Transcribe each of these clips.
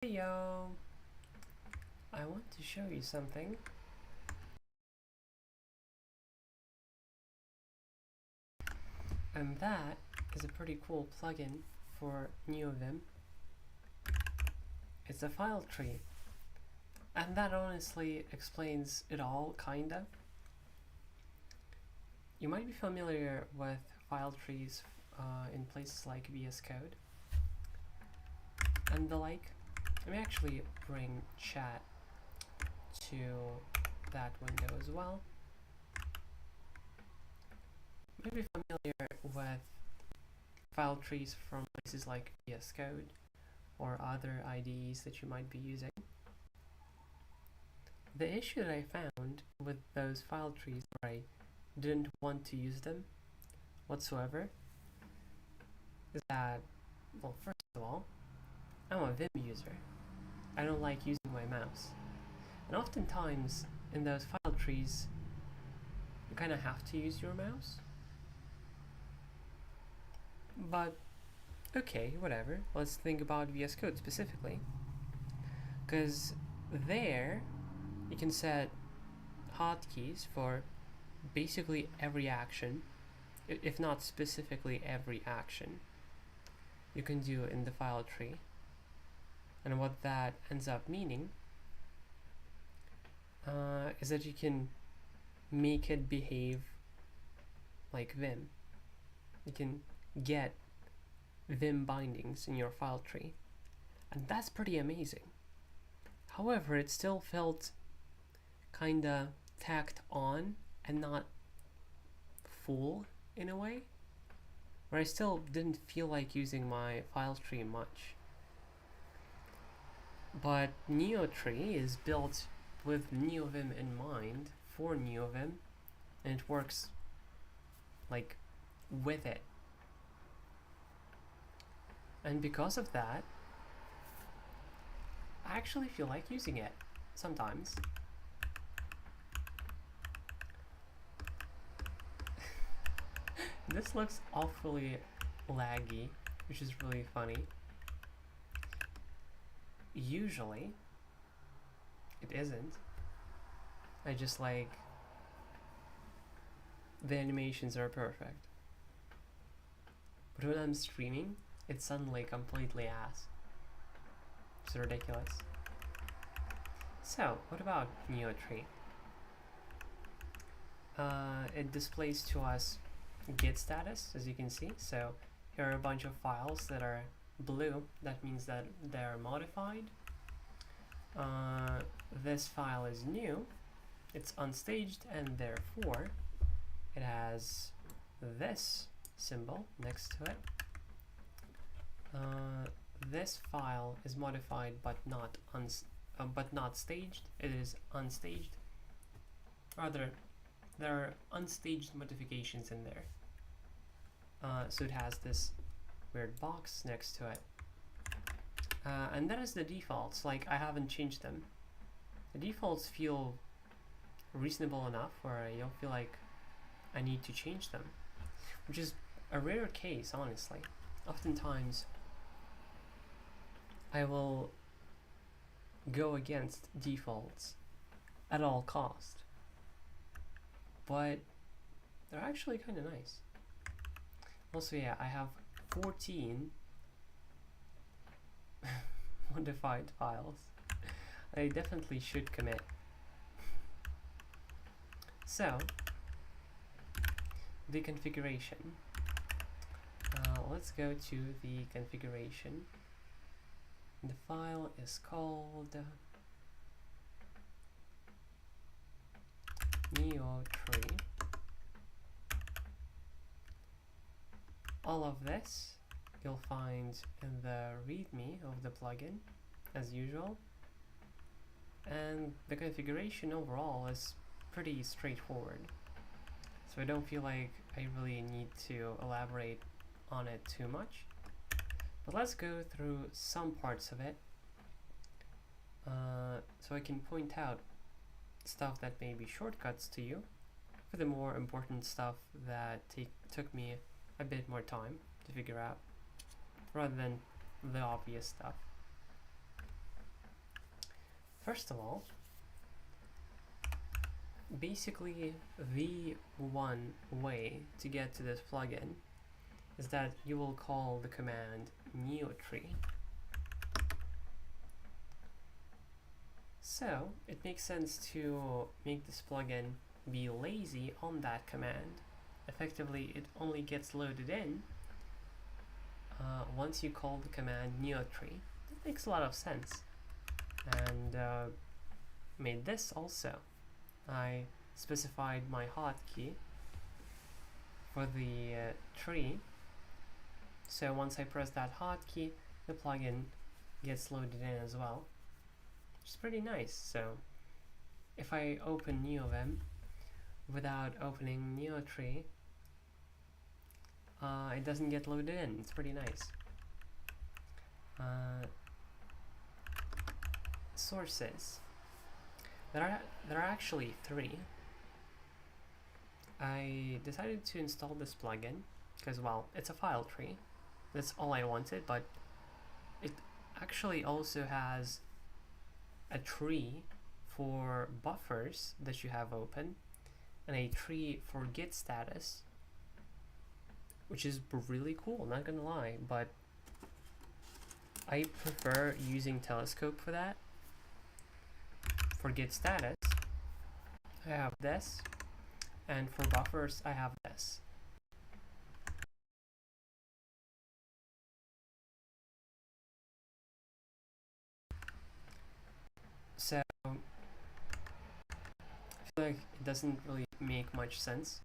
Hey yo! I want to show you something. And that is a pretty cool plugin for Neovim. It's a Filetree. And that honestly explains it all, kinda. You might be familiar with Filetrees in places like VS Code and the like. Let me actually bring chat to that window as well. Maybe familiar with Filetrees from places like VS Code or other IDEs that you might be using. The issue that I found with those Filetrees where I didn't want to use them whatsoever is that, well, first of all, I'm a Vim user. I don't like using my mouse. And oftentimes in those Filetrees, you kind of have to use your mouse. But okay, whatever. Let's think about VS Code specifically. Because there, you can set hotkeys for basically every action, if not specifically every action you can do in the Filetree. And what that ends up meaning is that you can make it behave like Vim. You can get Vim bindings in your Filetree, and that's pretty amazing. However, it still felt kinda tacked on and not full in a way, where I still didn't feel like using my Filetree much. But Neotree is built with Neovim in mind, for Neovim, and it works like with it. And because of that, I actually feel like using it sometimes. This looks awfully laggy, which is really funny. Usually, it isn't. I just like the animations are perfect. But when I'm streaming, it's suddenly completely ass. It's ridiculous. So, what about Neotree? It displays to us git status, as you can see. So here are a bunch of files that are blue. That means that they're modified. This file is new. It's unstaged, and therefore it has this symbol next to it. This file is modified but not staged. It is unstaged. Rather, there are unstaged modifications in there. So it has this weird box next to it. And that is the defaults. Like, I haven't changed them. The defaults feel reasonable enough where I don't feel like I need to change them, which is a rare case, honestly. Oftentimes, I will go against defaults at all cost, but they're actually kind of nice. Also, yeah, I have 14 modified files. I definitely should commit. So, the configuration. Let's go to the configuration. The file is called Neotree. All of this you'll find in the README of the plugin, as usual. And the configuration overall is pretty straightforward. So I don't feel like I really need to elaborate on it too much. But let's go through some parts of it so I can point out stuff that may be shortcuts to you for the more important stuff that took me a bit more time to figure out, rather than the obvious stuff. first of all, basically the one way to get to this plugin is that you will call the command Neotree. So it makes sense to make this plugin be lazy on that command. Effectively, it only gets loaded in once you call the command Neotree. That makes a lot of sense. And made this also. I specified my hotkey for the tree. So once I press that hotkey, the plugin gets loaded in as well, which is pretty nice. So if I open NeoVim without opening Neotree, it doesn't get loaded in. It's pretty nice. Sources. There are actually 3. I decided to install this plugin because, well, it's a file tree. That's all I wanted, but it actually also has a tree for buffers that you have open and a tree for git status, which is really cool, not gonna lie, but I prefer using Telescope for that. For git status, I have this, and for buffers, I have this. So I feel like it doesn't really make much sense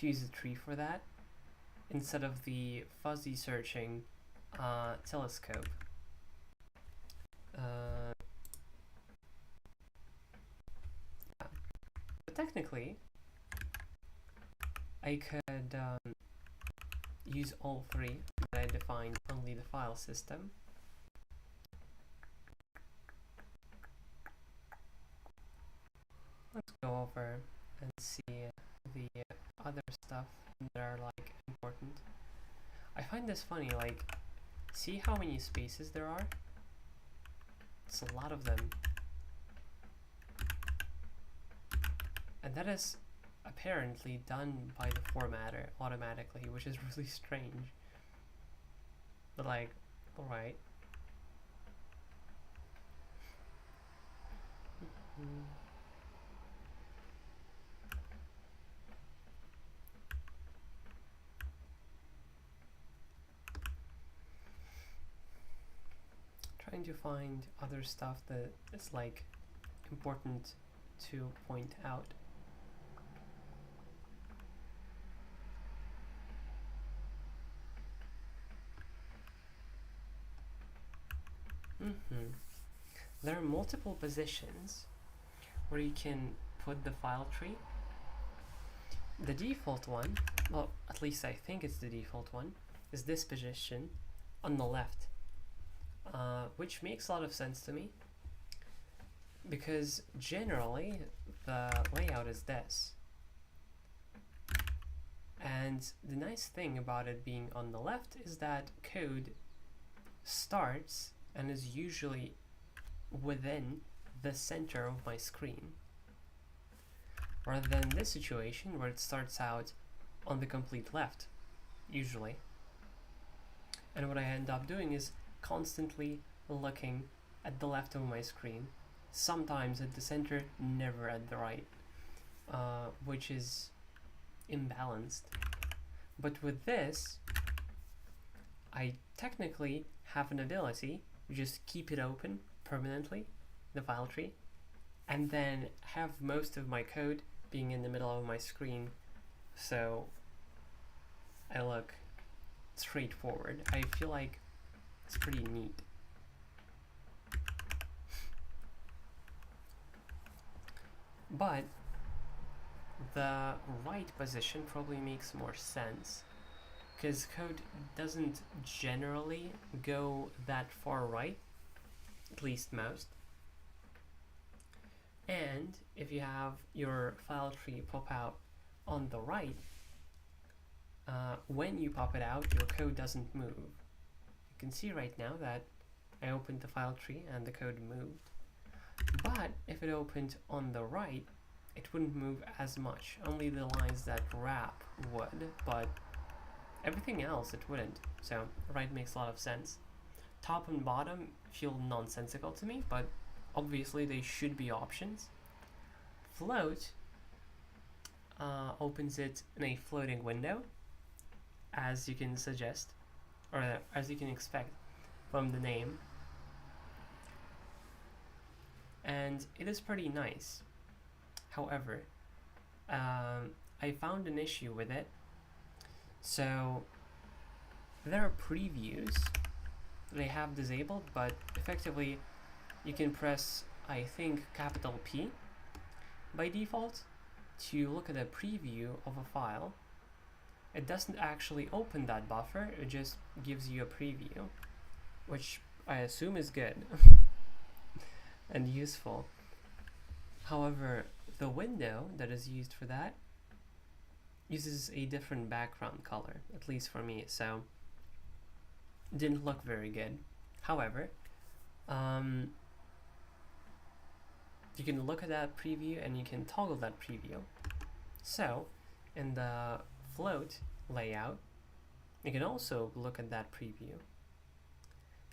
to use a tree for that instead of the fuzzy searching Telescope. But technically, I could use all 3, but I defined only the file system. Let's go over and see the other stuff that are like important. I find this funny, like, see how many spaces there are? It's a lot of them. And that is apparently done by the formatter automatically, which is really strange. But like, alright. Trying to find other stuff that is like important to point out. There are multiple positions where you can put the file tree. The default one, well, at least I think it's the default one, is this position on the left, which makes a lot of sense to me because generally the layout is this. And the nice thing about it being on the left is that code starts and is usually within the center of my screen, rather than this situation where it starts out on the complete left, usually. And what I end up doing is constantly looking at the left of my screen, sometimes at the center, never at the right, which is imbalanced. But with this, I technically have an ability to just keep it open permanently, the file tree, and then have most of my code being in the middle of my screen, so I look straightforward. I feel like it's pretty neat. But the right position probably makes more sense, because code doesn't generally go that far right, at least most. And if you have your file tree pop out on the right, when you pop it out, your code doesn't move. You can see right now that I opened the file tree and the code moved. But if it opened on the right, it wouldn't move as much. Only the lines that wrap would, but everything else it wouldn't. So right makes a lot of sense. Top and bottom feel nonsensical to me, but obviously they should be options. Float opens it in a floating window, as you can suggest, or as you can expect from the name. And it is pretty nice. However, I found an issue with it. So there are previews they have disabled, but effectively you can press, I think, capital P by default to look at a preview of a file. It doesn't actually open that buffer, it just gives you a preview, which I assume is good and useful. However, the window that is used for that uses a different background color, at least for me, so it didn't look very good. However, you can look at that preview and you can toggle that preview. So in the float layout, you can also look at that preview.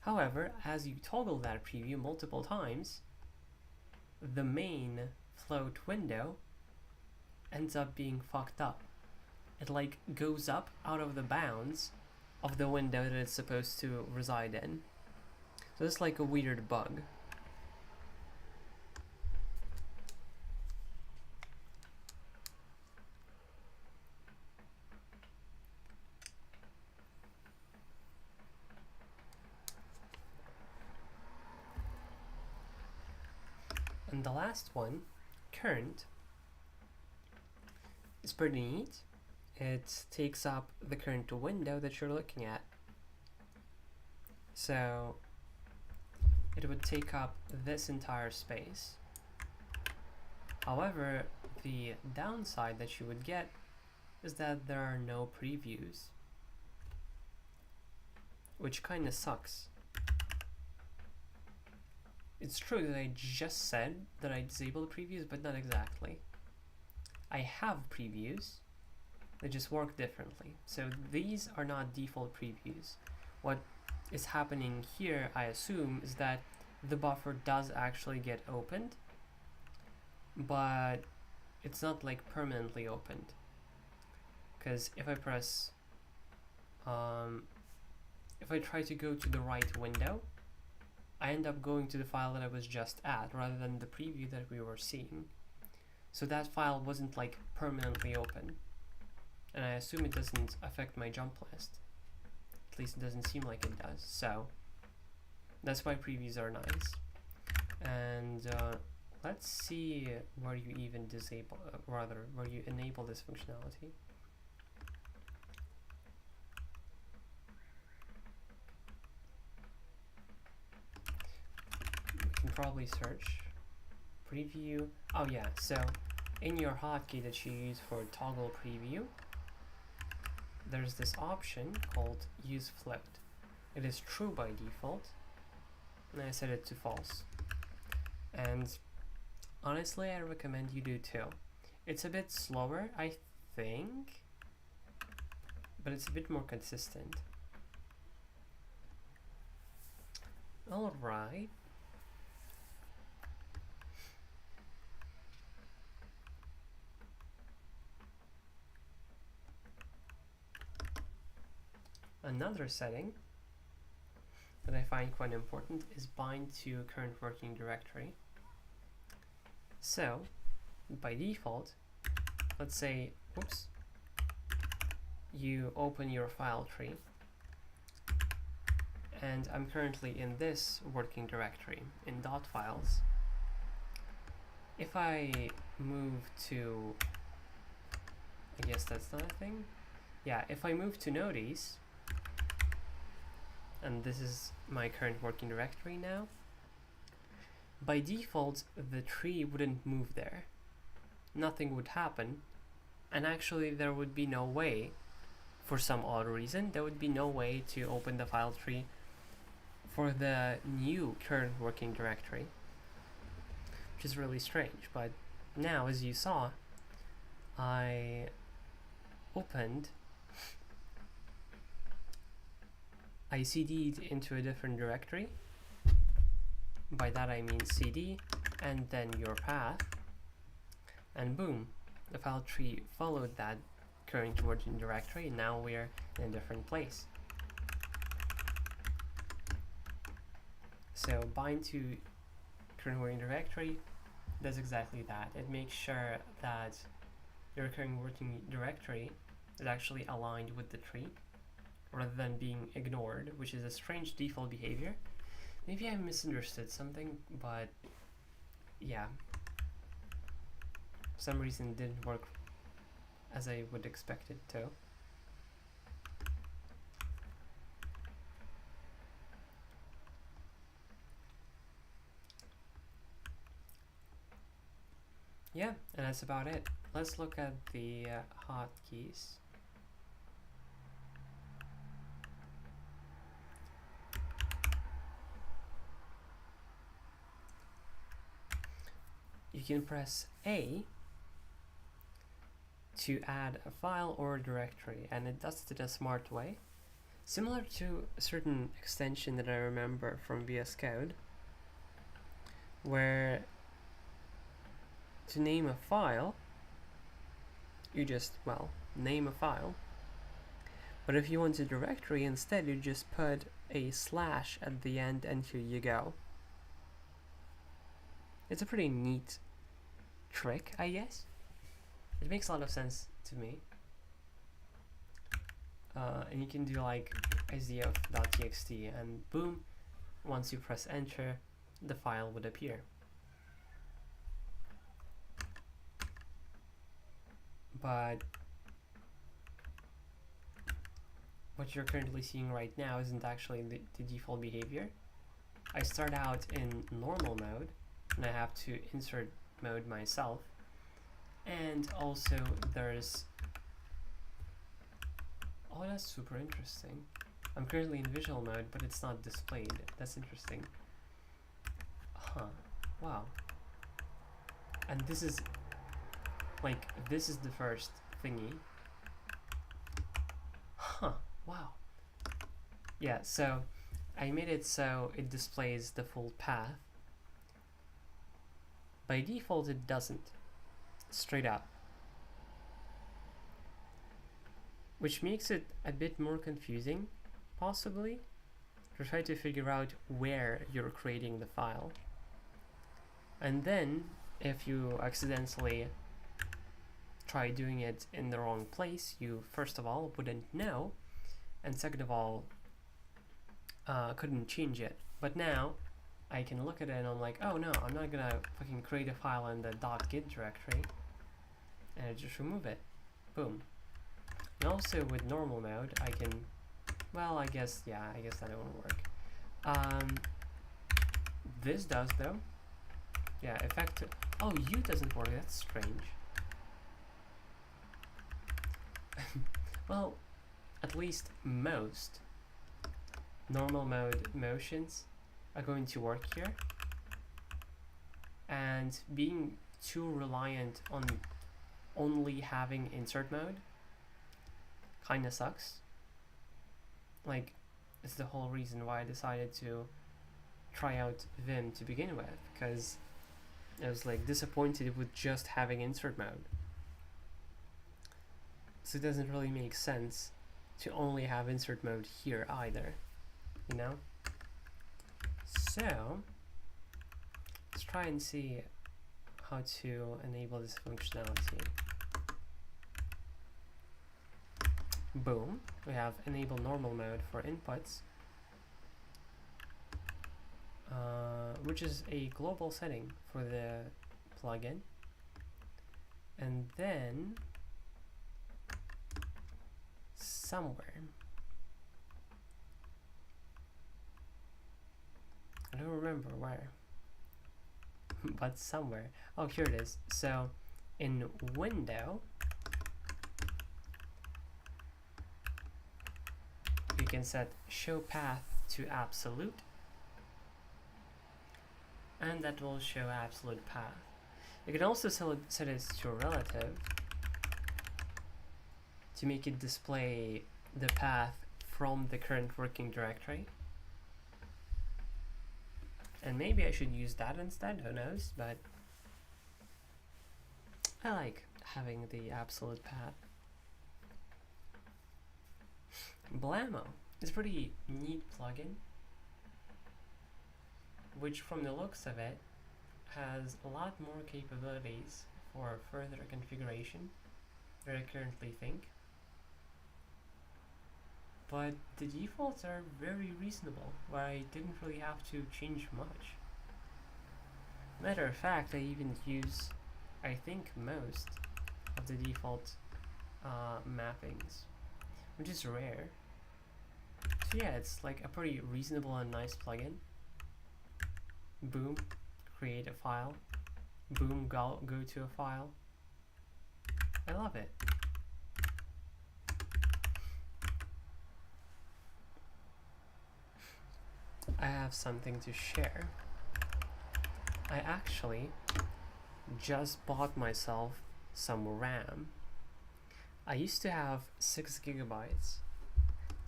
However, as you toggle that preview multiple times, the main float window ends up being fucked up. It like goes up out of the bounds of the window that it's supposed to reside in. So it's like a weird bug. And the last one, current, is pretty neat. It takes up the current window that you're looking at. So it would take up this entire space. However, the downside that you would get is that there are no previews, which kind of sucks. It's true that I just said that I disabled previews, but not exactly. I have previews, they just work differently. So these are not default previews. What is happening here, I assume, is that the buffer does actually get opened, but it's not like permanently opened. Because if I press, if I try to go to the right window, I end up going to the file that I was just at rather than the preview that we were seeing. So that file wasn't like permanently open. And I assume it doesn't affect my jump list. At least it doesn't seem like it does. So that's why previews are nice. And let's see where you even disable, where you enable this functionality. Probably search preview. Oh yeah, so in your hotkey that you use for toggle preview, there's this option called use float. It is true by default, and I set it to false. And honestly, I recommend you do too. It's a bit slower, I think, but it's a bit more consistent. Alright. Another setting that I find quite important is bind to current working directory. So, by default, let's say, oops, you open your file tree, and I'm currently in this working directory in .files. If I move to, I guess that's not a thing. Yeah, if I move to notice, and this is my current working directory now, by default the tree wouldn't move there. Nothing would happen, and actually there would be no way, for some odd reason, there would be no way to open the file tree for the new current working directory. which is really strange. But now, as you saw, I CD'd into a different directory. By that I mean CD and then your path, and boom, the file tree followed that current working directory, and now we're in a different place. So bind to current working directory does exactly that. It makes sure that your current working directory is actually aligned with the tree rather than being ignored, which is a strange default behavior. Maybe I misunderstood something, but yeah, for some reason it didn't work as I would expect it to. Yeah, and that's about it. Let's look at the hotkeys. You can press A to add a file or a directory, and it does it in a smart way, similar to a certain extension that I remember from VS Code, where to name a file, you just, well, name a file. But if you want a directory instead, you just put a slash at the end and here you go. It's a pretty neat trick, I guess. It makes a lot of sense to me. And you can do like sdf.txt and boom, once you press enter, the file would appear. But what you're currently seeing right now isn't actually the default behavior. I start out in normal mode, and I have to insert mode myself. And also there's, oh, that's super interesting. I'm currently in visual mode, but it's not displayed. That's interesting. Huh, wow. And this is, like, this is the first thingy. Huh, wow. Yeah, so I made it so it displays the full path. By default, it doesn't. Straight up. Which makes it a bit more confusing, possibly, to try to figure out where you're creating the file. And then, if you accidentally try doing it in the wrong place, you first of all wouldn't know, and second of all, couldn't change it. But now, I can look at it and I'm like, oh no, I'm not gonna fucking create a file in the .git directory, and I just remove it. Boom. And also with normal mode, I can, well, I guess, yeah, I guess that won't work. This does though. Yeah, effective. Oh, U doesn't work, that's strange. Well, at least most normal mode motions are going to work here, and being too reliant on only having insert mode kinda sucks. Like, it's the whole reason why I decided to try out Vim to begin with, because I was like disappointed with just having insert mode. So it doesn't really make sense to only have insert mode here either, you know? So let's try and see how to enable this functionality. Boom, we have enable normal mode for inputs, which is a global setting for the plugin. And then somewhere, I don't remember where, but somewhere. Oh, here it is. So in window, you can set show path to absolute, and that will show absolute path. You can also set it to relative to make it display the path from the current working directory. And maybe I should use that instead, who knows, but I like having the absolute path. Blammo is a pretty neat plugin, which from the looks of it has a lot more capabilities for further configuration than I currently think. But the defaults are very reasonable, where I didn't really have to change much. Matter of fact, I even use, I think, most of the default mappings, which is rare. So yeah, it's like a pretty reasonable and nice plugin. Boom, create a file. Boom, go to a file. I love it. I have something to share. I actually just bought myself some RAM. I used to have 6 gigabytes,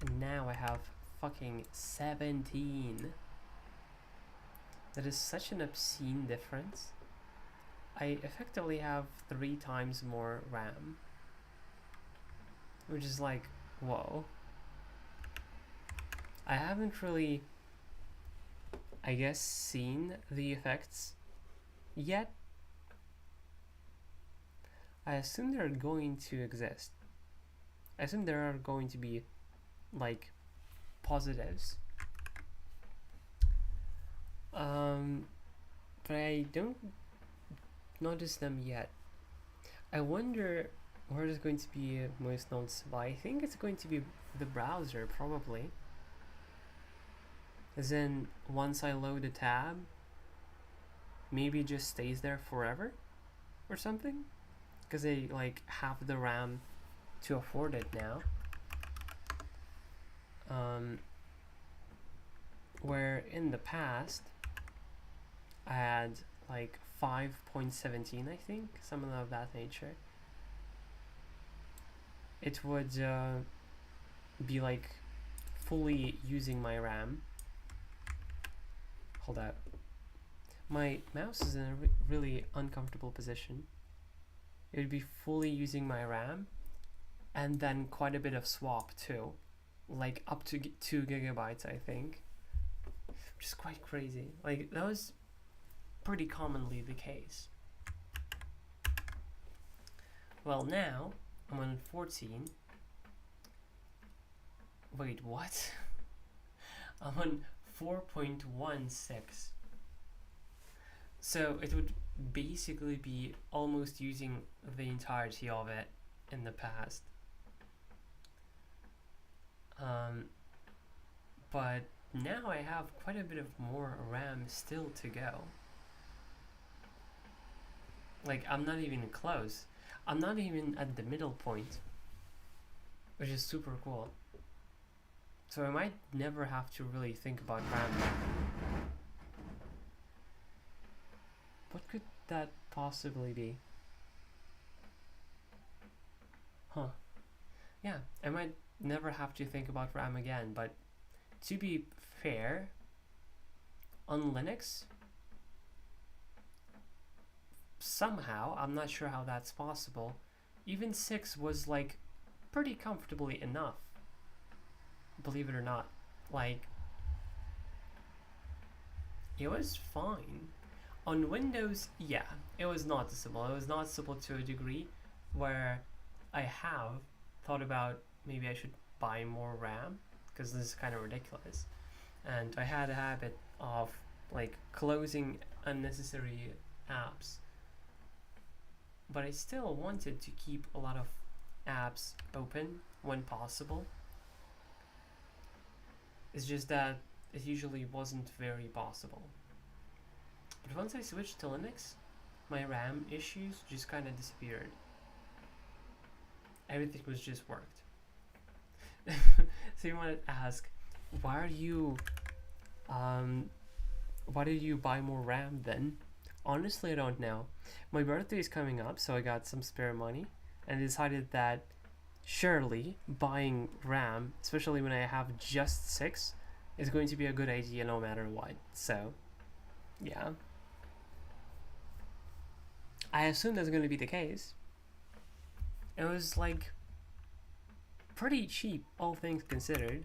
and now I have fucking 17. That is such an obscene difference. I effectively have 3 times more RAM, which is like, whoa. I haven't really, I guess, seen the effects yet. I assume they're going to exist. I assume there are going to be like positives. But I don't notice them yet. I wonder where it's going to be most noticeable. I think it's going to be the browser, probably. As in, once I load a tab, maybe it just stays there forever or something, because I like have the RAM to afford it now. Where in the past I had like 5.17, I think, something of that nature. It would be like fully using my RAM. Hold out. My mouse is in a really uncomfortable position. It would be fully using my RAM, and then quite a bit of swap too, like up to 2 gigabytes, I think, which is quite crazy. Like, that was pretty commonly the case. Well, now I'm on 14. Wait, what? I'm on 4.16. So it would basically be almost using the entirety of it in the past. But now I have quite a bit of more RAM still to go. Like, I'm not even close. I'm not even at the middle point, which is super cool. So I might never have to really think about RAM. What could that possibly be? Huh. Yeah, I might never have to think about RAM again, but to be fair, on Linux, somehow, I'm not sure how that's possible, even 6 was like pretty comfortably enough, believe it or not. Like, it was fine. On Windows, yeah, it was noticeable. It was noticeable to a degree where I have thought about maybe I should buy more RAM, because this is kind of ridiculous. And I had a habit of like closing unnecessary apps, but I still wanted to keep a lot of apps open when possible. It's just that it usually wasn't very possible. But once I switched to Linux, my RAM issues just kind of disappeared. Everything was just worked. So you might ask, why are you Why did you buy more RAM then? Honestly, I don't know. My birthday is coming up, so I got some spare money and decided that surely buying RAM, especially when I have just 6, is going to be a good idea no matter what. So, yeah. I assume that's going to be the case. It was like pretty cheap, all things considered.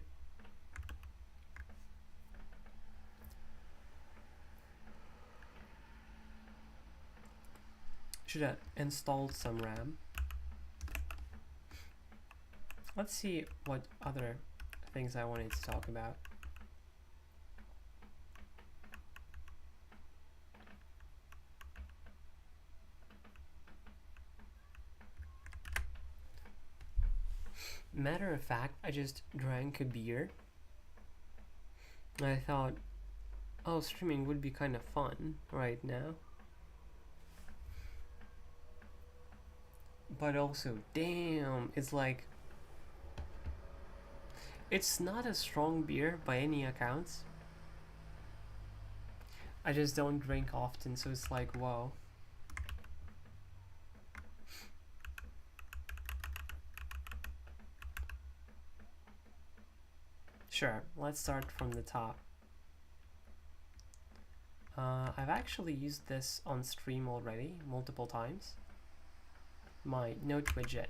Should have installed some RAM. Let's see what other things I wanted to talk about. Matter of fact, I just drank a beer. I thought, oh, streaming would be kind of fun right now. But also, damn, it's like, it's not a strong beer by any accounts. I just don't drink often, so it's like, whoa. Sure, let's start from the top. I've actually used this on stream already, multiple times. My note widget.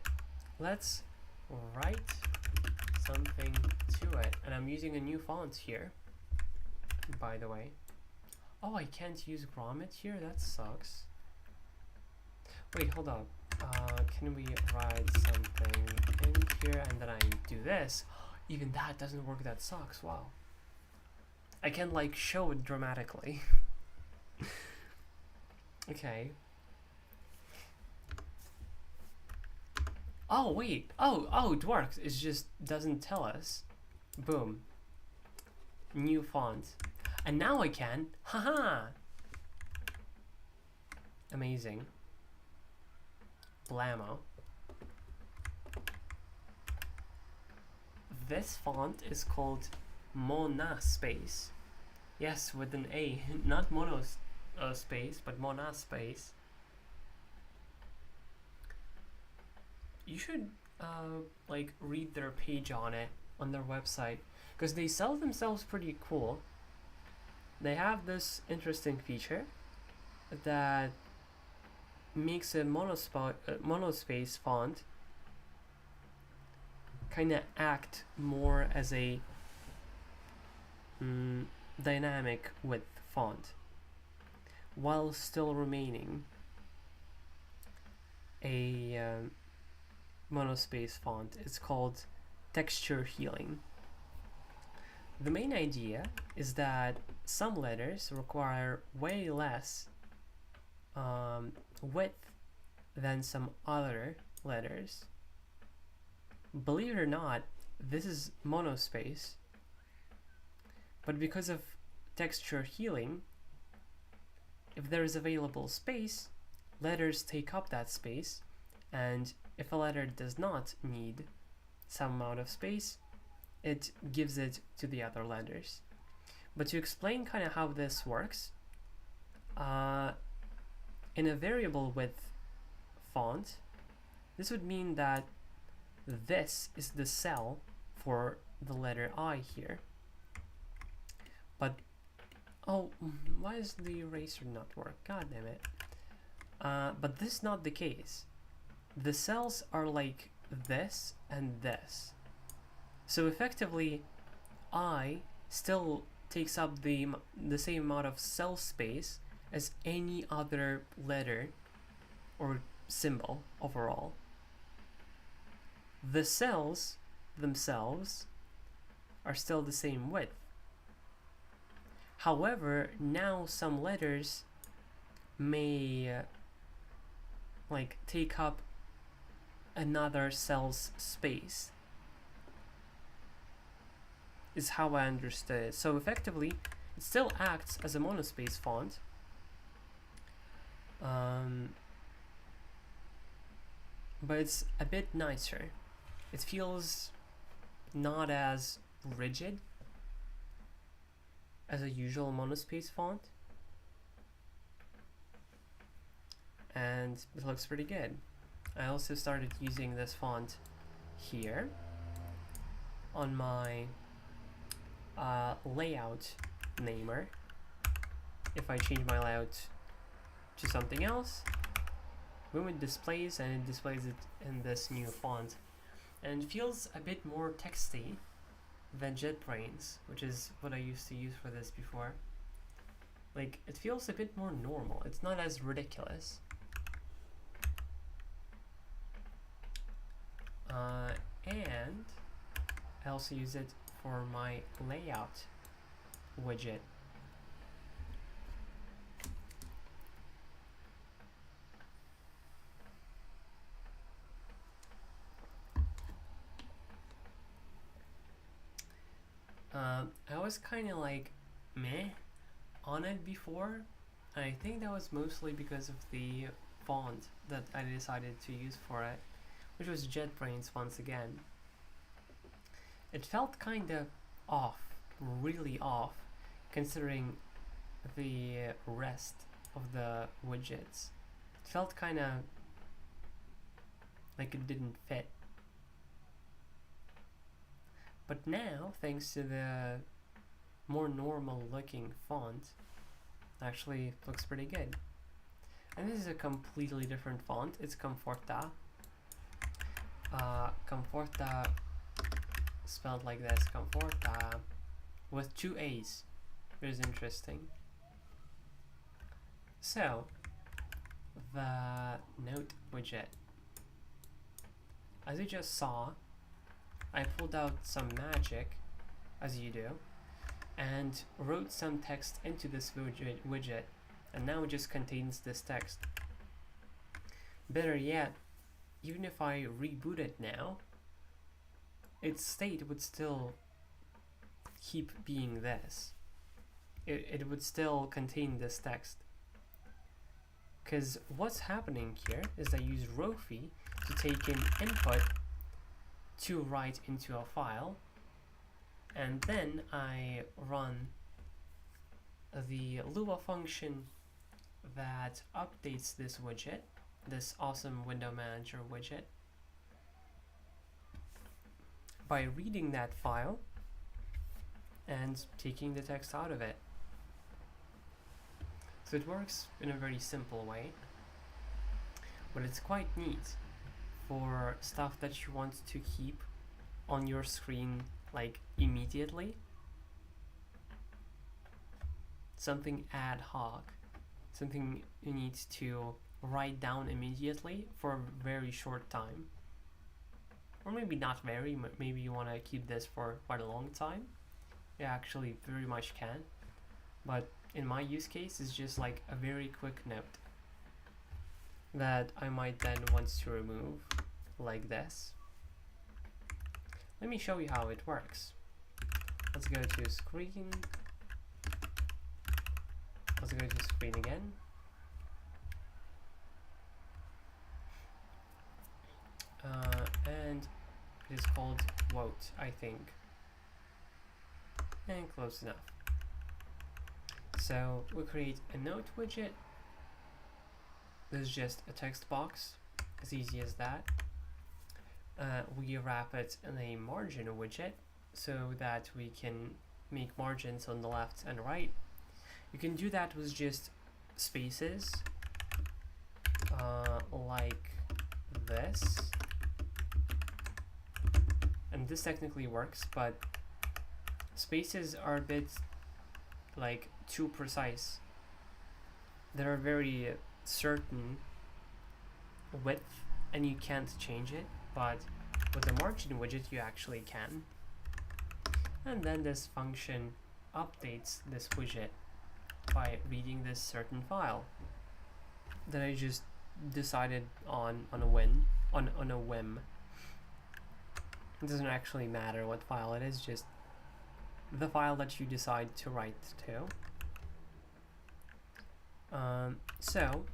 Let's write something to it. And I'm using a new font here, by the way. Oh, I can't use grommet here? That sucks. Wait, hold up. Can we write something in here and then I do this? Even that doesn't work, that sucks, wow. I can like show it dramatically. Okay. Oh wait, oh it works, it just doesn't tell us. Boom. New font. And now I can, haha! Amazing. Blammo. This font is called Monaspace. Yes, with an A, not space, but Monaspace. You should like read their page on it, on their website, because they sell themselves pretty cool. They have this interesting feature that makes a monospace font kind of act more as a dynamic width font while still remaining a monospace font. It's called texture healing. The main idea is that some letters require way less width than some other letters. Believe it or not, this is monospace, but because of texture healing, if there is available space, letters take up that space, and if a letter does not need some amount of space, it gives it to the other letters. But to explain kind of how this works, in a variable width font, this would mean that this is the cell for the letter I here. But, oh, why does the eraser not work? God damn it. But this is not the case. The cells are like this and this. So effectively, I still takes up the same amount of cell space as any other letter or symbol overall. The cells themselves are still the same width. However, now some letters may like take up another cell's space, is how I understood it. So effectively, it still acts as a monospace font, but it's a bit nicer. It feels not as rigid as a usual Monaspace font, and it looks pretty good. I also started using this font here on my layout namer. If I change my layout to something else, boom, it displays, and it displays it in this new font, and it feels a bit more texty than JetBrains, which is what I used to use for this before. Like, it feels a bit more normal. It's not as ridiculous. And I also use it for my layout widget. I was kind of like meh on it before, and I think that was mostly because of the font that I decided to use for it, which was JetBrains once again. It felt kind of off, really off, considering the rest of the widgets. It felt kind of like it didn't fit. But now, thanks to the more normal looking font, actually looks pretty good. And this is a completely different font. It's Comforta. Comforta spelled like this, Comforta, with 2 A's. It is interesting. So, the note widget. As you just saw, I pulled out some magic, as you do, and wrote some text into this widget, and now it just contains this text. Better yet, even if I reboot it now, its state would still keep being this. It would still contain this text. Because what's happening here is I use Rowy to take in input to write into a file, and then I run the Lua function that updates this widget, this awesome window manager widget, by reading that file and taking the text out of it. So it works in a very simple way, but it's quite neat for stuff that you want to keep on your screen like immediately. Something ad hoc, something you need to write down immediately for a very short time. Or maybe not very, maybe you want to keep this for quite a long time. You actually very much can. But in my use case, it's just like a very quick note that I might then want to remove, like this. Let me show you how it works. Let's go to screen. Let's go to screen again. And it is called Vote, I think. And close enough. So we create a note widget. This is just a text box, as easy as that. We wrap it in a margin widget so that we can make margins on the left and right. You can do that with just spaces, like this. And this technically works, but spaces are a bit like too precise. They're very certain width and you can't change it, but with the margin widget you actually can. And then this function updates this widget by reading this certain file that I just decided on a whim. It doesn't actually matter what file it is, just the file that you decide to write to. So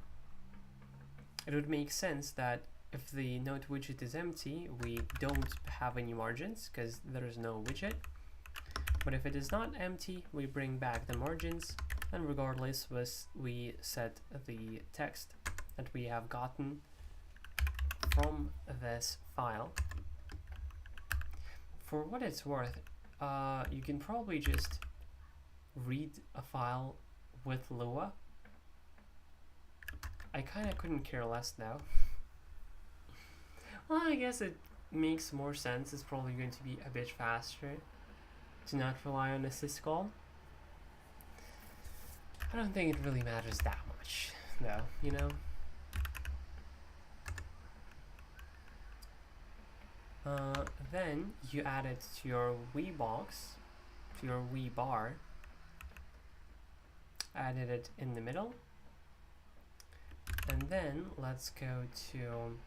it would make sense that if the note widget is empty, we don't have any margins because there is no widget. But if it is not empty, we bring back the margins, and regardless, we set the text that we have gotten from this file. For what it's worth, you can probably just read a file with Lua. I kind of couldn't care less now. Well, I guess it makes more sense. It's probably going to be a bit faster to not rely on a syscall. I don't think it really matters that much, though, you know? Then you add it to your Wii box, to your Wii bar, added it in the middle, and then let's go to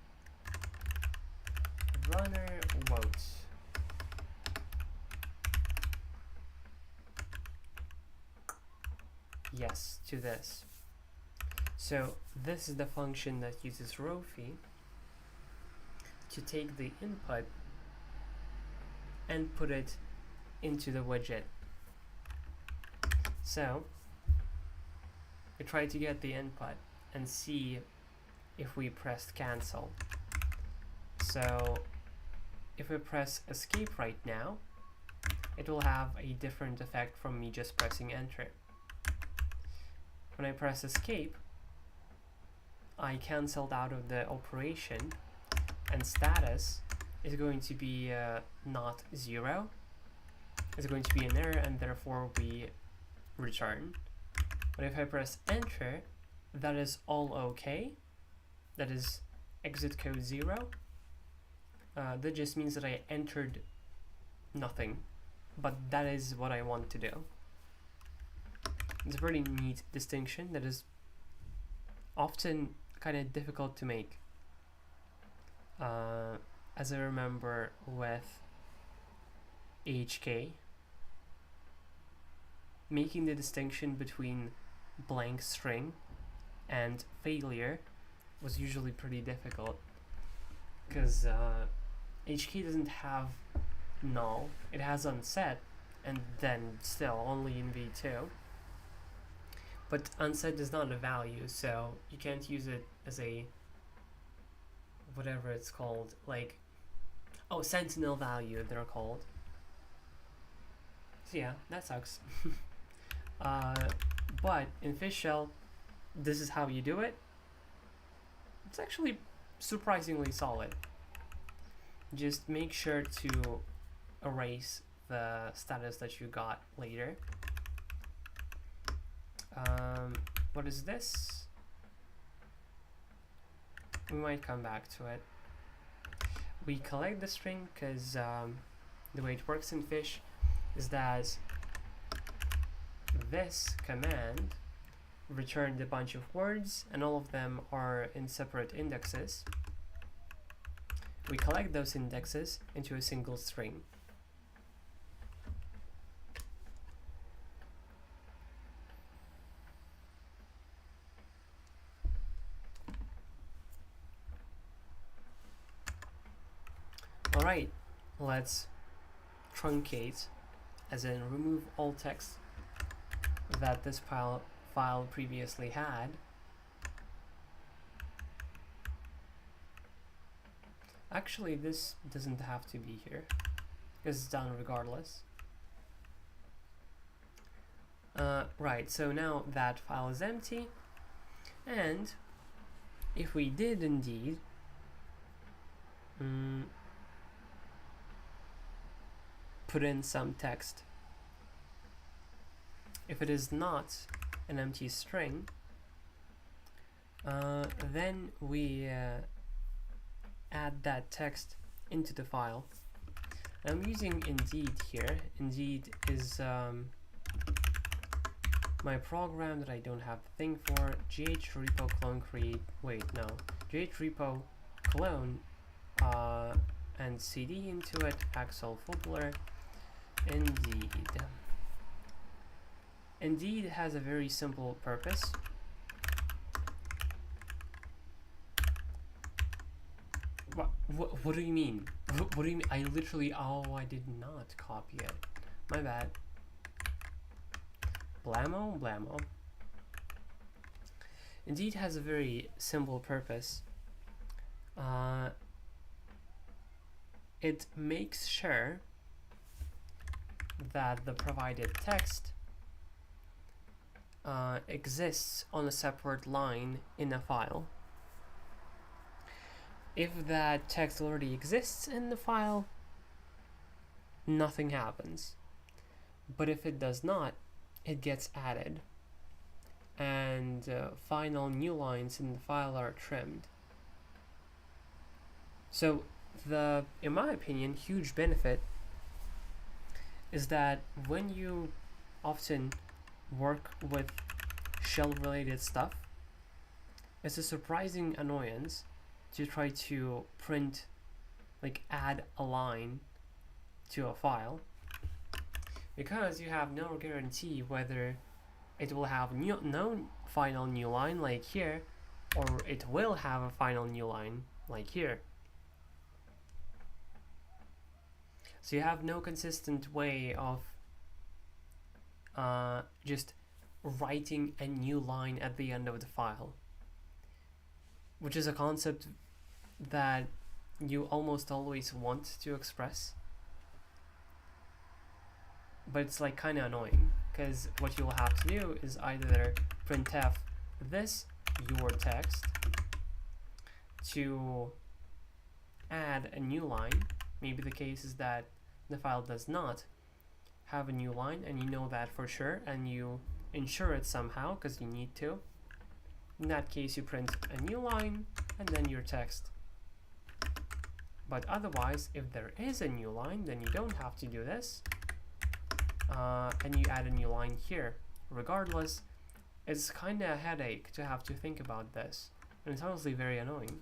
runner vote. Yes, to this. So this is the function that uses Rowy to take the input and put it into the widget. So we try to get the input and see if we pressed cancel. So if we press escape right now, it will have a different effect from me just pressing enter. When I press escape, I cancelled out of the operation, and status is going to be not 0. It's going to be an error, and therefore we return. But if I press enter, that is all okay. That is exit code 0. That just means that I entered nothing, but that is what I want to do. It's a pretty neat distinction that is often kind of difficult to make. As I remember with HK, making the distinction between blank string and failure was usually pretty difficult, because HK doesn't have null, it has unset, and then still only in v2. But unset is not a value, so you can't use it as a whatever it's called, like, oh, sentinel value they're called. So yeah, that sucks. But in fish shell, this is how you do it. It's actually surprisingly solid. Just make sure to erase the status that you got later. What is this? We might come back to it. We collect the string because the way it works in fish is that this command returned a bunch of words, and all of them are in separate indexes. We collect those indexes into a single string. Alright, let's truncate, as in remove all text that this file previously had. Actually, this doesn't have to be here, because it's done regardless. Right, so now that file is empty, and if we did indeed put in some text, if it is not an empty string, then we add that text into the file. I'm using Indeed here. Indeed is my program that I don't have the thing for. gh repo clone create, wait, no, gh repo clone and cd into it, Axel Fubler. Indeed. Indeed has a very simple purpose. What do you mean? What do you mean? I literally, oh, I did not copy it. my bad. Blammo. Indeed has a very simple purpose. It makes sure that the provided text exists on a separate line in a file. If that text already exists in the file, nothing happens. But if it does not, it gets added, and final new lines in the file are trimmed. So the, in my opinion, huge benefit is that when you often work with shell related stuff, it's a surprising annoyance to try to print, like add a line to a file, because you have no guarantee whether it will have no final new line like here, or it will have a final new line like here. So you have no consistent way of just writing a new line at the end of the file, which is a concept that you almost always want to express, but it's like kind of annoying, because what you'll have to do is either printf this your text to add a new line. Maybe the case is that the file does not have a new line, and you know that for sure, and you ensure it somehow because you need to. In that case, you print a new line and then your text. But otherwise, if there is a new line, then you don't have to do this, and you add a new line here. Regardless, it's kind of a headache to have to think about this, and it's honestly very annoying.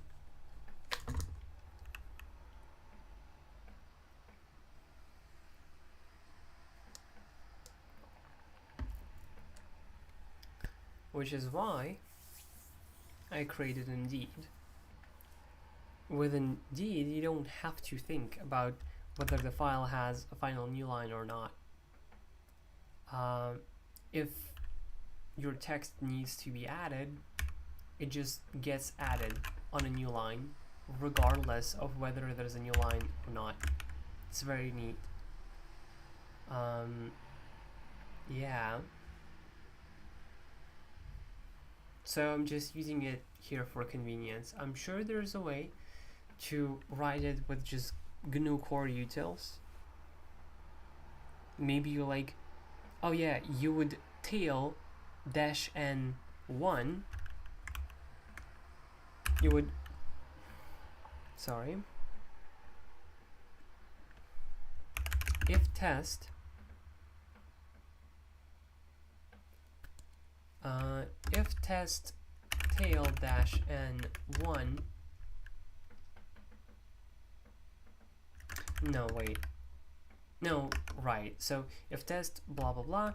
Which is why I created Indeed. With Indeed, you don't have to think about whether the file has a final new line or not. If your text needs to be added, it just gets added on a new line, regardless of whether there's a new line or not. It's very neat. Yeah. So I'm just using it here for convenience. I'm sure there's a way to write it with just GNU core utils. Maybe you like, oh yeah, you would tail -n1. You would, sorry, if test tail -n1. No, wait. No, right. So if test blah blah blah,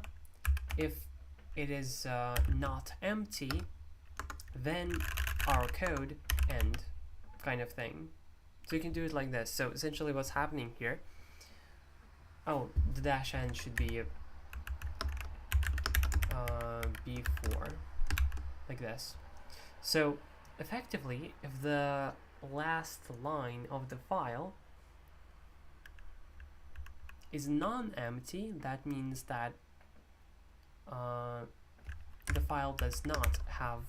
if it is not empty, then our code end, kind of thing. So you can do it like this. So essentially what's happening here, oh, the -n should be before, like this. So effectively, if the last line of the file is non-empty, that means that the file does not have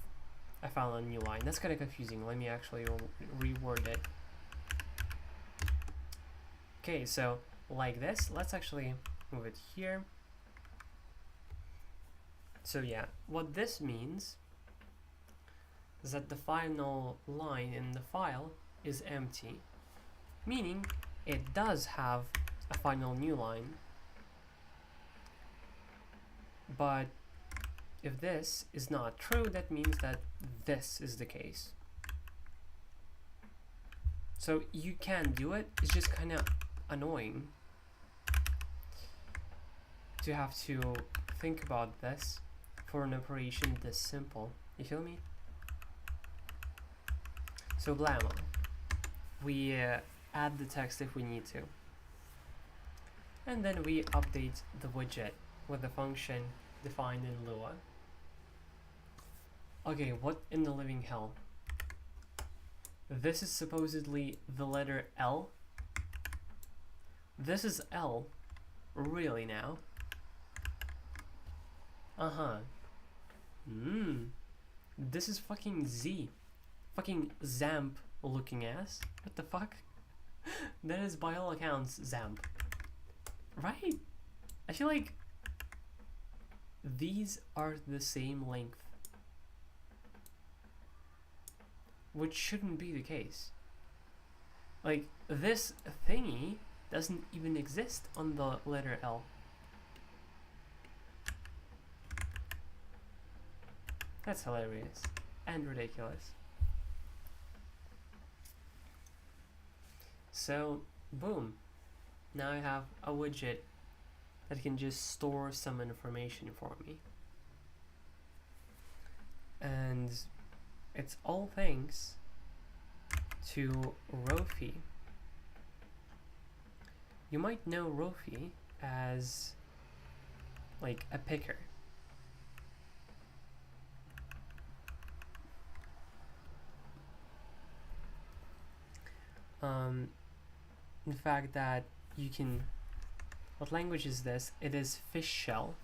a final new line. That's kind of confusing. Let me actually reword it. Okay, so like this. Let's actually move it here. So yeah, what this means is that the final line in the file is empty, meaning it does have a final new line. But if this is not true, that means that this is the case. So you can do it, it's just kind of annoying to have to think about this for an operation this simple. You feel me? So blammo. We add the text if we need to. And then we update the widget with the function defined in Lua. Okay, what in the living hell? This is supposedly the letter L. This is L. Really now? Uh-huh. This is fucking Z. Fucking Zamp looking ass. What the fuck? That is by all accounts Zamp. Right? I feel like these are the same length. Which shouldn't be the case. Like, this thingy doesn't even exist on the letter L. That's hilarious and ridiculous. So, boom. Now I have a widget that can just store some information for me. And it's all thanks to Rowy. You might know Rowy as like a picker. The fact that you can, what language is this? It is Fish Shell,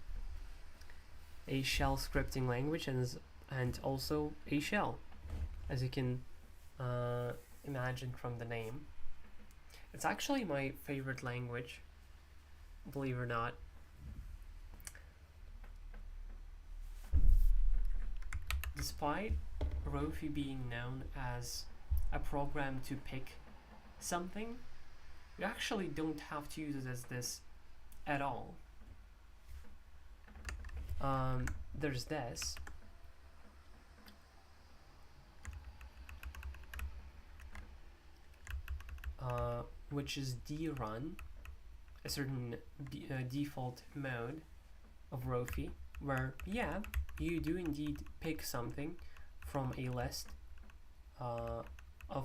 a shell scripting language, and also a shell, as you can imagine from the name. It's actually my favorite language, believe it or not. Despite Rowy being known as a program to pick something, you actually don't have to use it as this at all. There's this. Which is drun, a certain default mode of Rowy, where, yeah, you do indeed pick something from a list of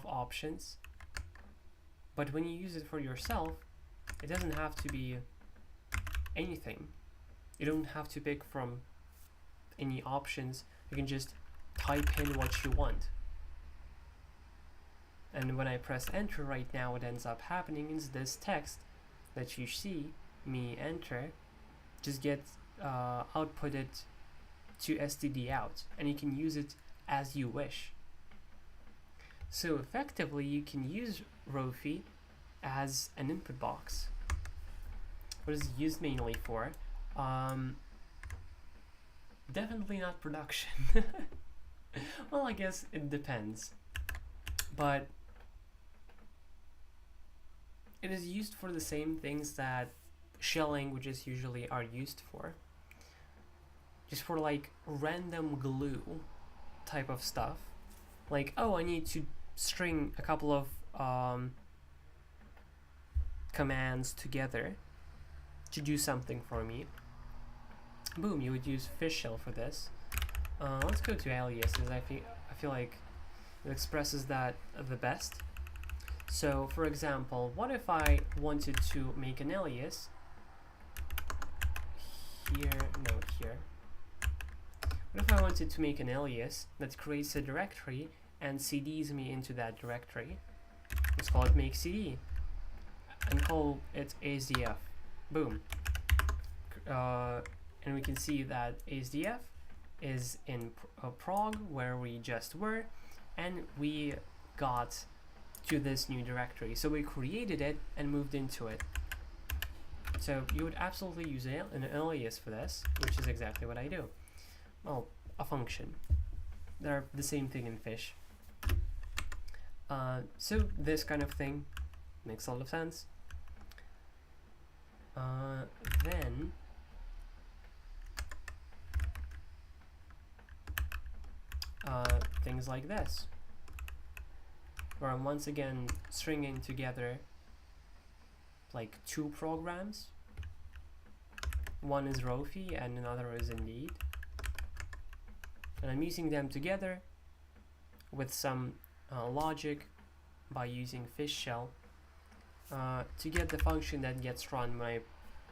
options, but when you use it for yourself, it doesn't have to be anything. You don't have to pick from any options. You can just type in what you want. And when I press enter right now, what ends up happening is this text that you see me enter just gets outputted to std out, and you can use it as you wish. So effectively, you can use Rowy as an input box. What is it used mainly for? Definitely not production. Well, I guess it depends. But it is used for the same things that shell languages usually are used for. Just for like random glue type of stuff. Like, oh, I need to string a couple of commands together to do something for me. Boom, you would use fish shell for this. Let's go to aliases. I feel like it expresses that the best. So, for example, what if I wanted to make an alias here? No, here. What if I wanted to make an alias that creates a directory and CDs me into that directory? Let's call it make CD and call it ASDF. Boom. And we can see that ASDF is in prog, where we just were, and we got to this new directory. So we created it and moved into it. So you would absolutely use an alias for this, which is exactly what I do. Well, a function. They're the same thing in Fish. So this kind of thing makes a lot of sense. Then things like this, where I'm once again stringing together like two programs. One is Rowy and another is Indeed, and I'm using them together with some logic by using fish shell to get the function that gets run when I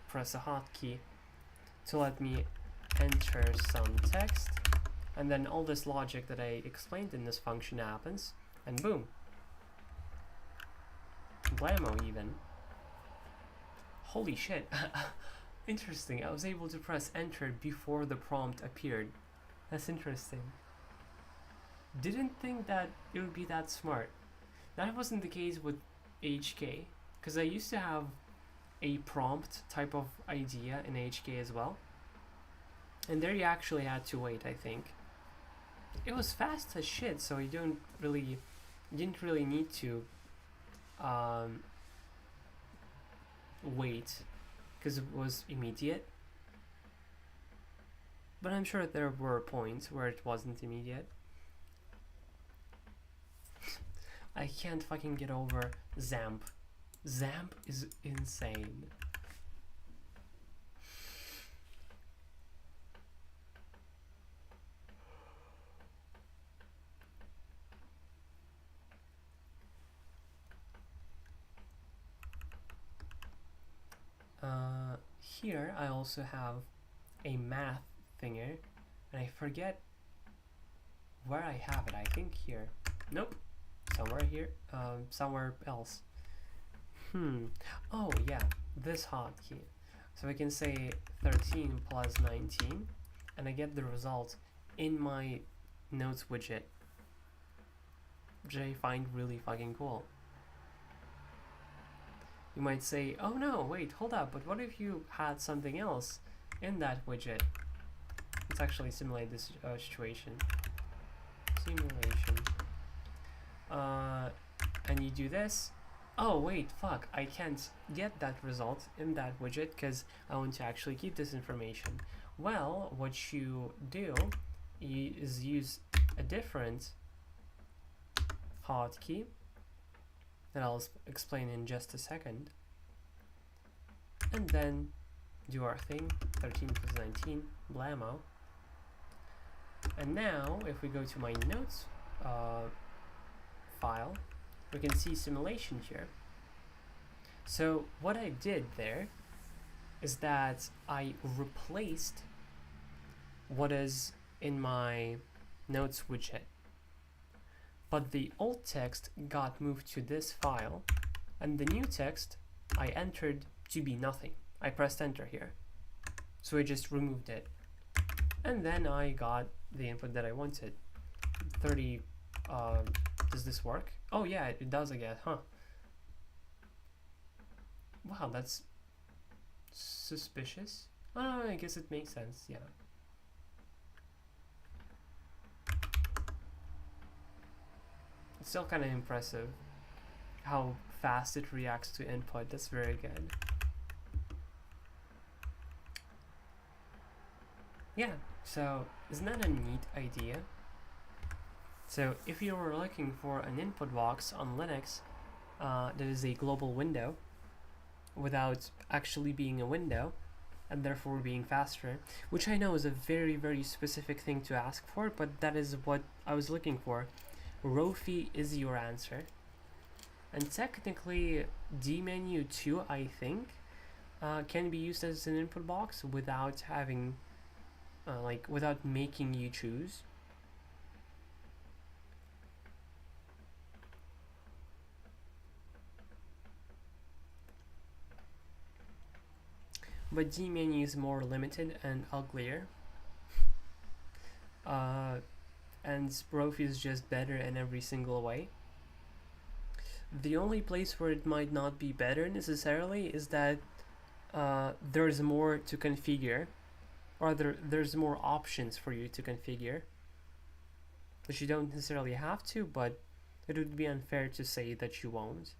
press a hotkey to let me enter some text, and then all this logic that I explained in this function happens, and boom. Blammo even. Holy shit. Interesting, I was able to press enter before the prompt appeared. That's interesting. Didn't think that it would be that smart. That wasn't the case with HK, because I used to have a prompt type of idea in HK as well. And there you actually had to wait, I think. It was fast as shit, so you didn't really need to wait, because it was immediate. But I'm sure there were points where it wasn't immediate. I can't fucking get over XAMPP. XAMPP is insane. Here I also have a math thinger, and I forget where I have it. I think here. Nope. Somewhere here. Somewhere else. Oh yeah, this hotkey. So I can say 13 plus 19, and I get the result in my notes widget, which I find really fucking cool. You might say, oh no, wait, hold up, but what if you had something else in that widget? Let's actually simulate this situation. Simulation. And you do this. Oh wait, fuck, I can't get that result in that widget because I want to actually keep this information. Well, what you do is use a different hotkey that I'll explain in just a second, and then do our thing, 13 plus 19, blammo. And now, if we go to my notes file, we can see simulation here. So what I did there is that I replaced what is in my notes widget, but the old text got moved to this file, and the new text I entered to be nothing. I pressed enter here, so I just removed it, and then I got the input that I wanted. 30. Does this work? Oh yeah, it does again, huh? Wow, that's suspicious. Oh, I guess it makes sense, yeah. It's still kind of impressive how fast it reacts to input. That's very good. Yeah, so isn't that a neat idea? So if you were looking for an input box on Linux that is a global window without actually being a window and therefore being faster, which I know is a very, very specific thing to ask for, but that is what I was looking for. Rowy is your answer. And technically dmenu 2, I think, can be used as an input box without having without making you choose. But dmenu is more limited and uglier. And Rowy is just better in every single way. The only place where it might not be better necessarily is that there's more to configure, or there's more options for you to configure, which you don't necessarily have to, but it would be unfair to say that you won't,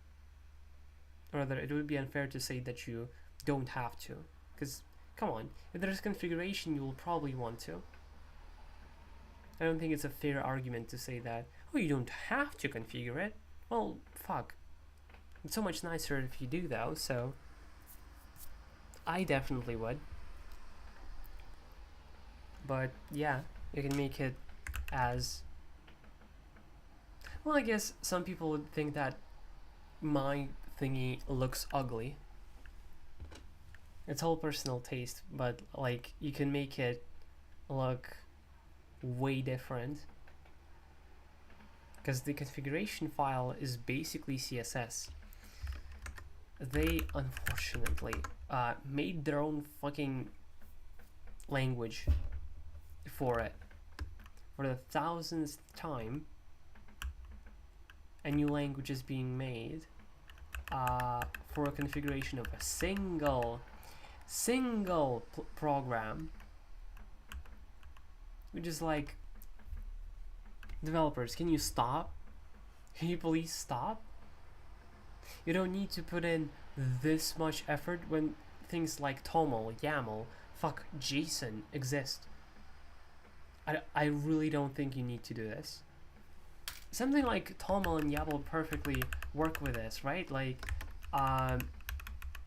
or rather it would be unfair to say that you don't have to, because come on, if there's configuration you will probably want to. I don't think it's a fair argument to say that, oh, you don't have to configure it. Well, fuck. It's so much nicer if you do though, so I definitely would. But yeah, you can make it as well. I guess some people would think that my thingy looks ugly. It's all personal taste, but like you can make it look way different because the configuration file is basically CSS. They unfortunately made their own fucking language for it. For the 1000th time, a new language is being made for a configuration of a single program, which is like, developers, can you stop? Can you please stop? You don't need to put in this much effort when things like TOML, YAML, fuck, JSON exist. I really don't think you need to do this. Something like TOML and YAML perfectly work with this, right? Like,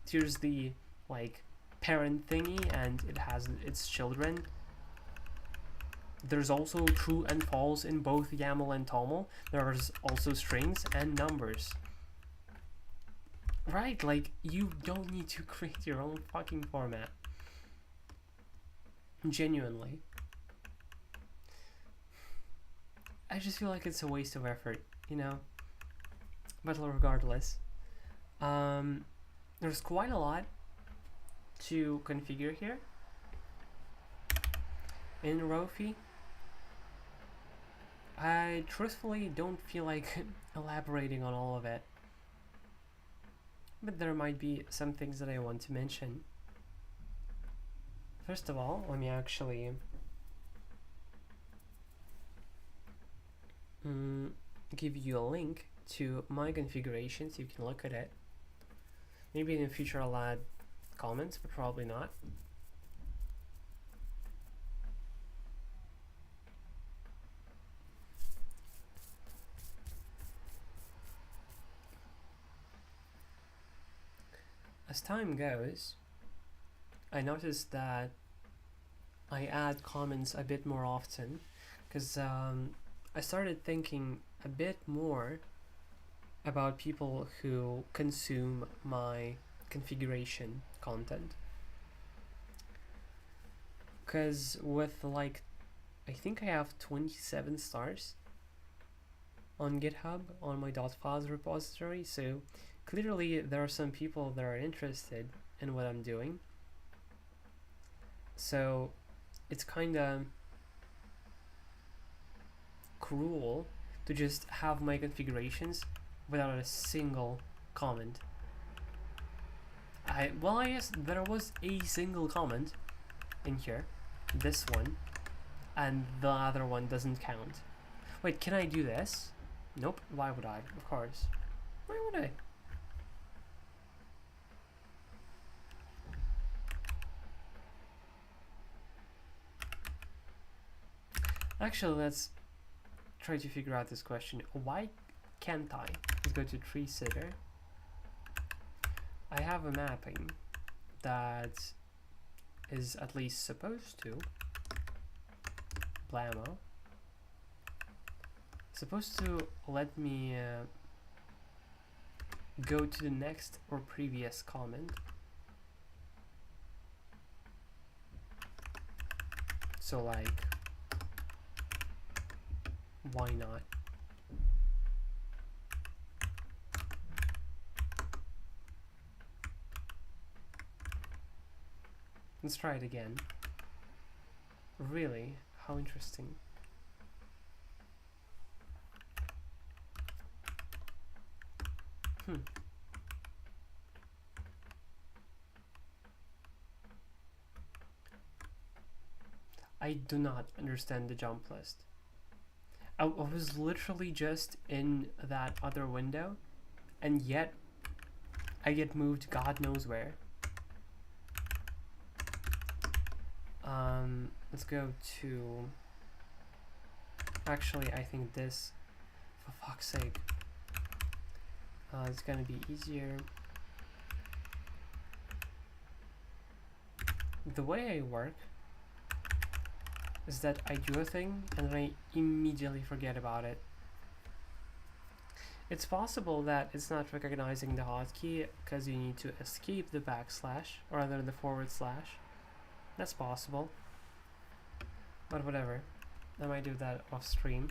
here's the like parent thingy and it has its children. There's also true and false in both YAML and TOML. There's also strings and numbers. Right, like, you don't need to create your own fucking format. Genuinely. I just feel like it's a waste of effort, you know? But regardless, there's quite a lot to configure here in Rowy. I truthfully don't feel like elaborating on all of it, but there might be some things that I want to mention. First of all, let me actually give you a link to my configuration so you can look at it. Maybe in the future I'll add comments, but probably not. As time goes, I noticed that I add comments a bit more often because I started thinking a bit more about people who consume my configuration content. Because with like, I think I have 27 stars on GitHub on my .files repository, so clearly there are some people that are interested in what I'm doing. So it's kinda cruel to just have my configurations without a single comment. I guess there was a single comment in here, this one, and the other one doesn't count. Wait, can I do this? Nope, why would I? Of course. Why would I? Actually, let's try to figure out this question. Why can't I? Let's go to tree sitter. I have a mapping that is at least supposed to blammo supposed to let me go to the next or previous comment. So like, why not? Let's try it again. Really? How interesting. I do not understand the jump list. I was literally just in that other window, and yet I get moved God knows where. Let's go to, actually I think this, for fuck's sake, it's gonna be easier. The way I work is that I do a thing and then I immediately forget about it. It's possible that it's not recognizing the hotkey because you need to escape the backslash, or rather the forward slash. That's possible. But whatever. I might do that off stream.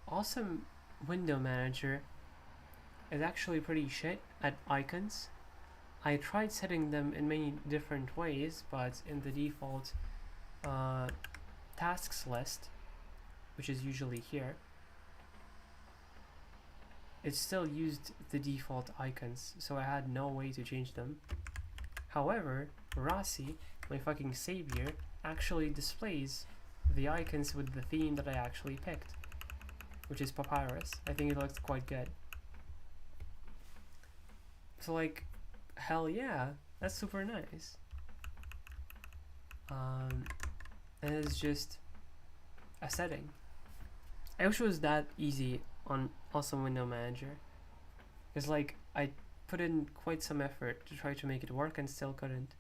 Awesome window manager is actually pretty shit at icons. I tried setting them in many different ways, but in the default tasks list, which is usually here, it still used the default icons, so I had no way to change them. However, Rossi, my fucking savior, actually displays the icons with the theme that I actually picked, which is Papyrus. I think it looks quite good. So like, hell yeah, that's super nice. And it's just a setting. I wish it was that easy on Awesome Window Manager. Because like, I put in quite some effort to try to make it work and still couldn't.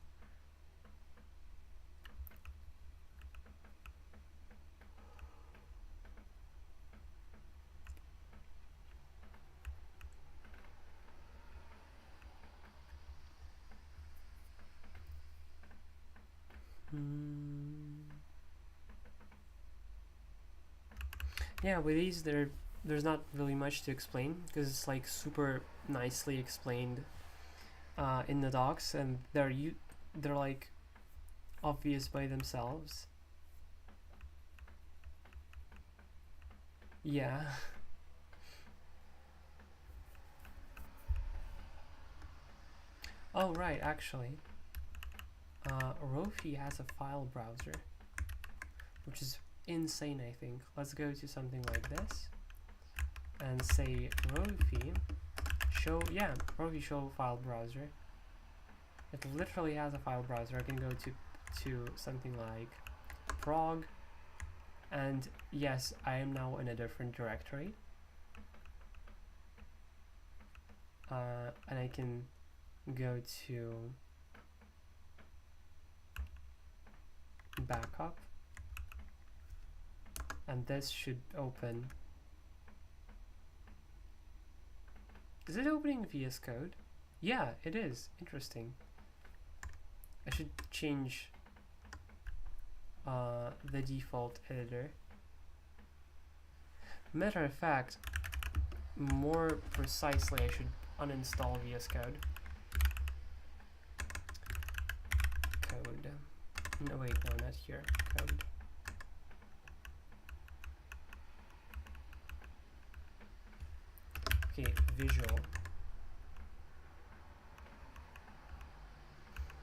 Yeah, with these there's not really much to explain because it's like super nicely explained in the docs, and they're like obvious by themselves. Yeah. Oh right, actually, Rowy has a file browser, which is insane. I think let's go to something like this and say Rowy show, yeah, Rowy show file browser. It literally has a file browser. I can go to something like prog, and yes, I am now in a different directory, and I can go to backup, and this should open. Is it opening VS Code? Yeah, it is. Interesting. I should change the default editor. Matter of fact, more precisely, I should uninstall VS Code. Code. No, wait, no, not here. Code. Okay, visual.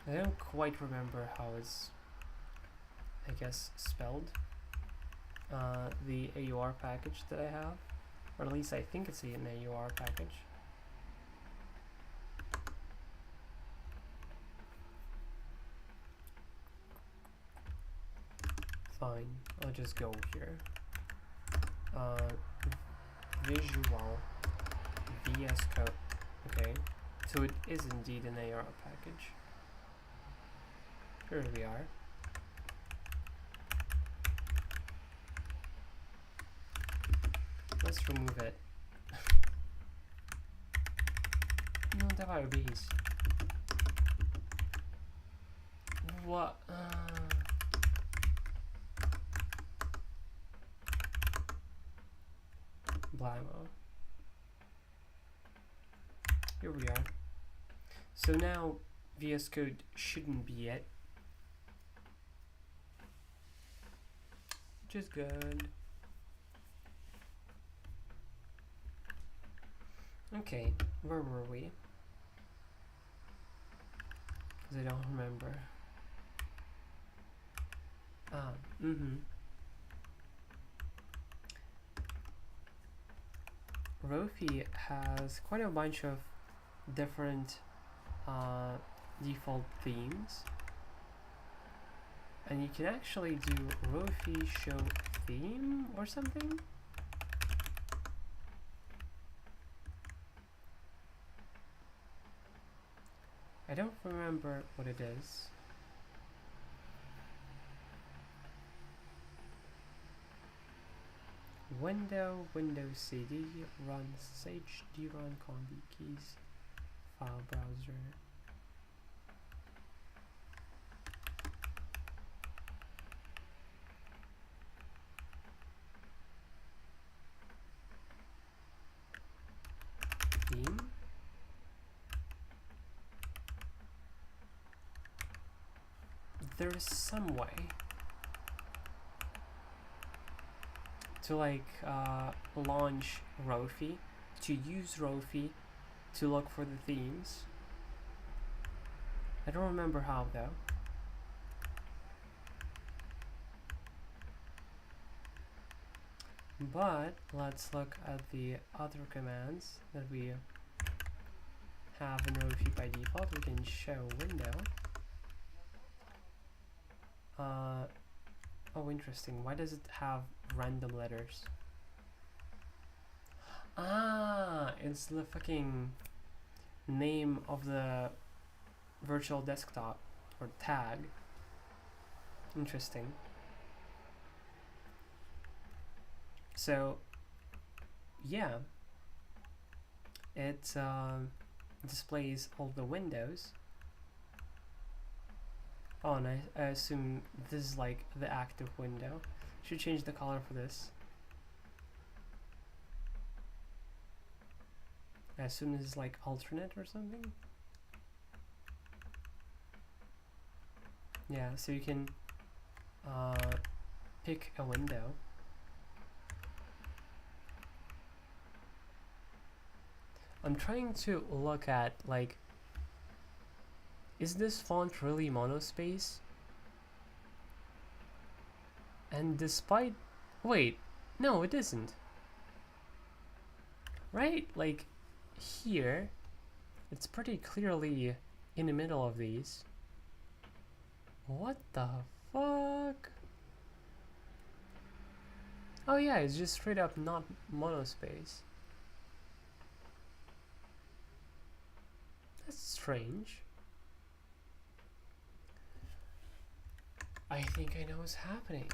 I don't quite remember how it's, I guess, spelled. The AUR package that I have, or at least I think it's an AUR package. Fine, I'll just go here. Visual VS Code. Okay, so it is indeed an AR package. Here we are. Let's remove it. You don't have IOBs. What? Blammo. Here we are. So now VS Code shouldn't be it. Which is good. Okay, where were we? Because I don't remember. Rowy has quite a bunch of different default themes, and you can actually do Rowy show theme or something. I don't remember what it is. window, Windows CD, run sage, drun, combi keys, file browser. Theme. There's some way to like launch Rowy, to use Rowy to look for the themes. I don't remember how though. But let's look at the other commands that we have in Rowy by default. We can show window. Oh, interesting. Why does it have random letters? Ah, it's the fucking name of the virtual desktop or tag. Interesting. So, yeah, it displays all the windows. Oh, and I assume this is like the active window. Should change the color for this. I assume this is like alternate or something. Yeah, so you can pick a window. I'm trying to look at like, is this font really Monaspace? And despite, wait, no it isn't. Right, like here, it's pretty clearly in the middle of these. What the fuck? Oh yeah, it's just straight up not Monaspace. That's strange. I think I know what's happening.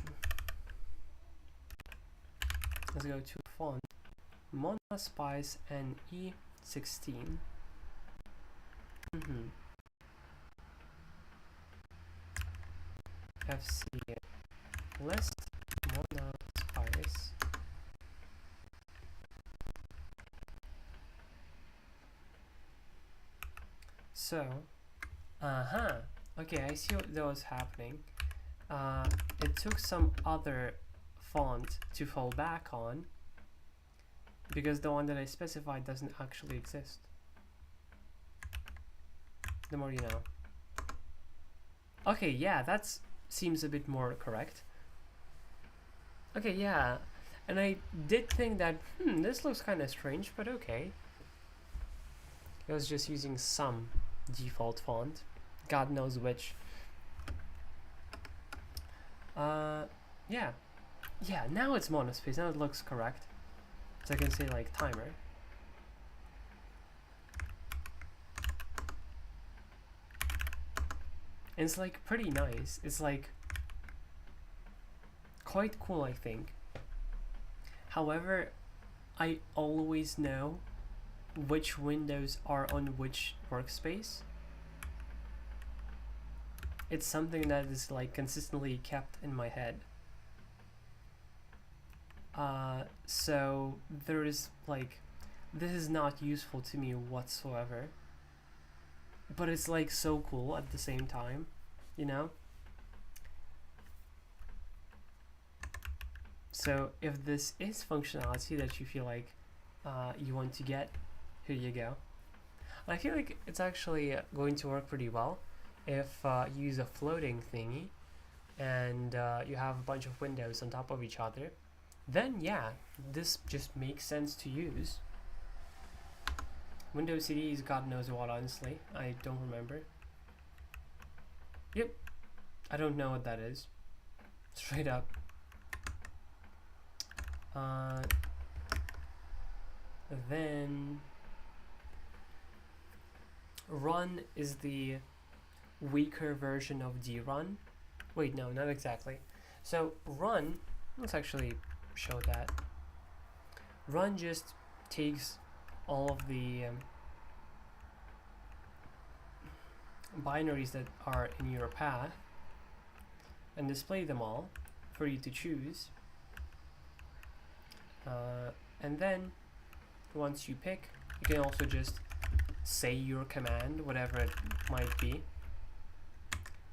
Let's go to font, Monaspace and E16. FC list Monaspace. So, okay, I see what that was happening. It took some other font to fall back on because the one that I specified doesn't actually exist. The more you know. Okay, yeah, that seems a bit more correct. Okay, yeah, and I did think that, this looks kind of strange, but okay. It was just using some default font, God knows which. Yeah, now it's Monaspace, now it looks correct. So I can say like timer. And it's like pretty nice. It's like quite cool, I think. However, I always know which windows are on which workspace. It's something that is like consistently kept in my head. So there is like, this is not useful to me whatsoever, but it's like so cool at the same time, you know? So if this is functionality that you feel like you want to get, here you go. I feel like it's actually going to work pretty well if you use a floating thingy and you have a bunch of windows on top of each other. Then yeah, this just makes sense to use. Windows CD is God knows what, honestly. I don't remember. Yep, I don't know what that is. Straight up. Then run is the weaker version of drun. Wait, no, not exactly. So run, let's actually show that. run just takes all of the binaries that are in your path and display them all for you to choose. And then once you pick, you can also just say your command, whatever it might be.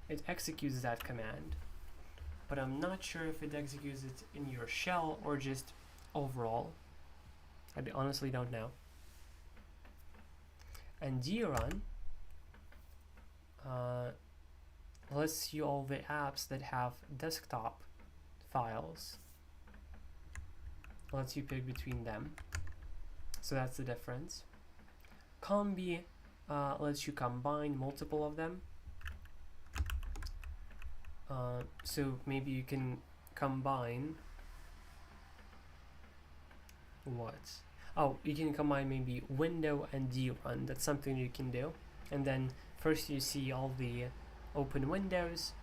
It executes that command, but I'm not sure if it executes it in your shell or just overall. I honestly don't know. And drun lets you all the apps that have desktop files. Lets you pick between them. So that's the difference. Combi lets you combine multiple of them. So maybe you can combine what? Oh, you can combine maybe window and drun. That's something you can do. And then first you see all the open windows,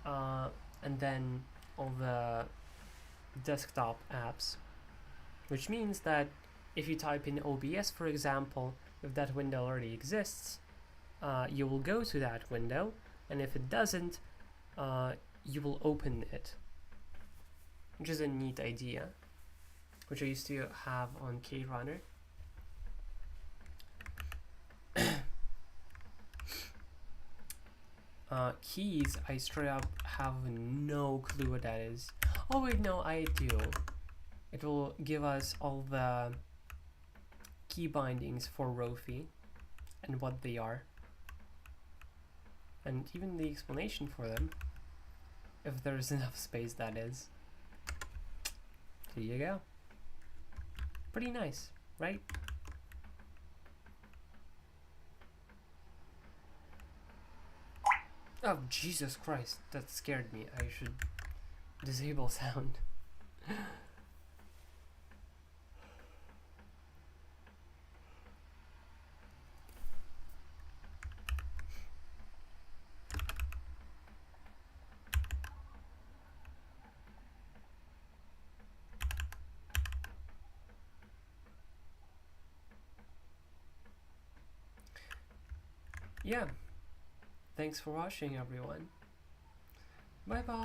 and then all the desktop apps, which means that if you type in OBS, for example, if that window already exists, you will go to that window, and if it doesn't, you will open it, which is a neat idea, which I used to have on KRunner. Keys, I straight up have no clue what that is. Oh wait, no, I do. It will give us all the key bindings for Rowy and what they are, and even the explanation for them, if there's enough space, that is. Here you go. Pretty nice, right? Oh, Jesus Christ, that scared me. I should disable sound. Yeah. Thanks for watching, everyone. Bye bye.